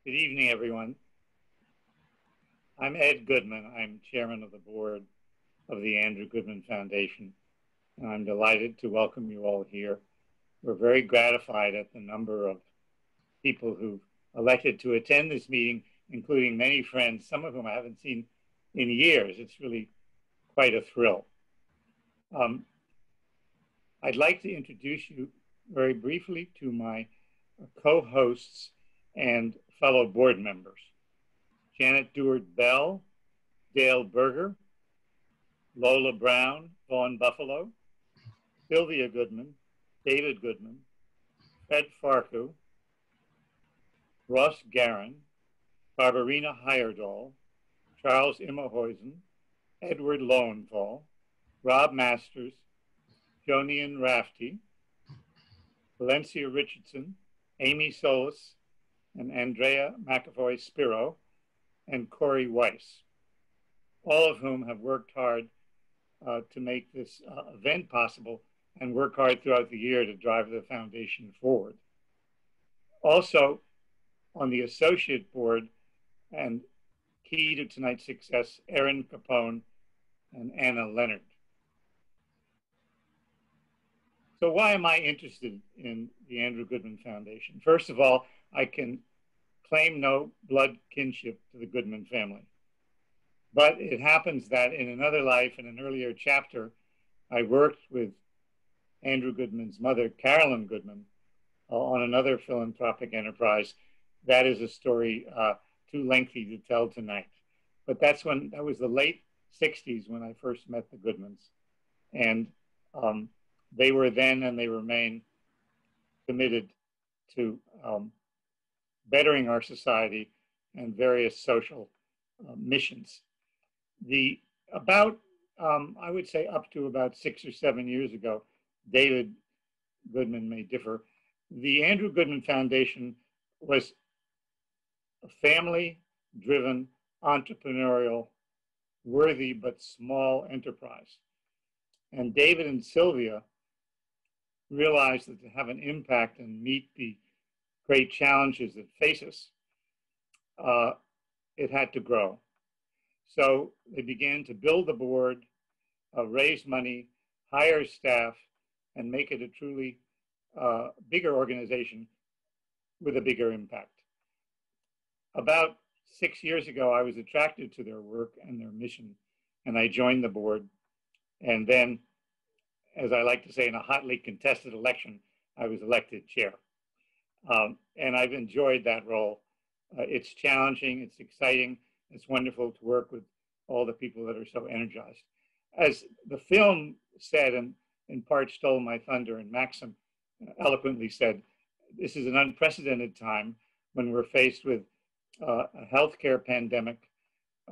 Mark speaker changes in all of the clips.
Speaker 1: Good evening, everyone. I'm Ed Goodman. I'm chairman of the board of the Andrew Goodman Foundation, and I'm delighted to welcome you all here. We're very gratified at the number of people who've elected to attend this meeting, including many friends, some of whom I haven't seen in years. It's really quite a thrill. I'd like to introduce you very briefly to my co-hosts and fellow board members. Janet Deward-Bell, Dale Berger, Lola Brown, Vaughn Buffalo, Sylvia Goodman, David Goodman, Fred Farku, Ross Garin, Barbarina Heyerdahl, Charles Immerhuizen, Edward Lowenthal, Rob Masters, Jonian Rafty, Valencia Richardson, Amy Solis, and Andrea McAvoy Spiro, and Corey Weiss, all of whom have worked hard to make this event possible and work hard throughout the year to drive the foundation forward. Also on the associate board and key to tonight's success, Erin Capone and Anna Leonard. So why am I interested in the Andrew Goodman Foundation? First of all, I can claim no blood kinship to the Goodman family. But it happens that in another life, in an earlier chapter, I worked with Andrew Goodman's mother, Carolyn Goodman, on another philanthropic enterprise. That is a story too lengthy to tell tonight. But that was the late 60s when I first met the Goodmans. And they were then and they remain committed to bettering our society and various social missions. I would say up to about 6 or 7 years ago, David Goodman may differ, the Andrew Goodman Foundation was a family-driven, entrepreneurial, worthy but small enterprise. And David and Sylvia realized that to have an impact and meet the great challenges that face us, it had to grow. So they began to build the board, raise money, hire staff, and make it a truly bigger organization with a bigger impact. About 6 years ago, I was attracted to their work and their mission, and I joined the board. And then, as I like to say, in a hotly contested election, I was elected chair. And I've enjoyed that role. It's challenging, it's exciting, it's wonderful to work with all the people that are so energized. As the film said, and in part stole my thunder, and Maxim eloquently said, this is an unprecedented time when we're faced with a healthcare pandemic,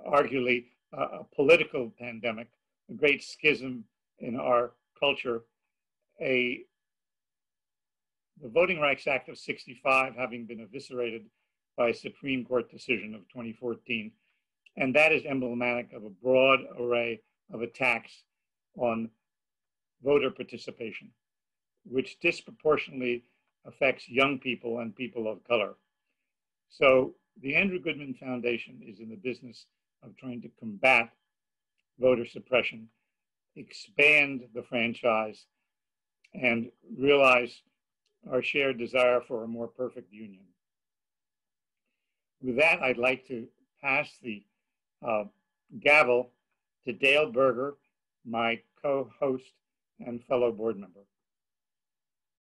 Speaker 1: arguably a political pandemic, a great schism in our culture, the Voting Rights Act of '65 having been eviscerated by a Supreme Court decision of 2014. And that is emblematic of a broad array of attacks on voter participation, which disproportionately affects young people and people of color. So the Andrew Goodman Foundation is in the business of trying to combat voter suppression, expand the franchise, and realize our shared desire for a more perfect union. With that, I'd like to pass the gavel to Dale Berger, my co-host and fellow board member.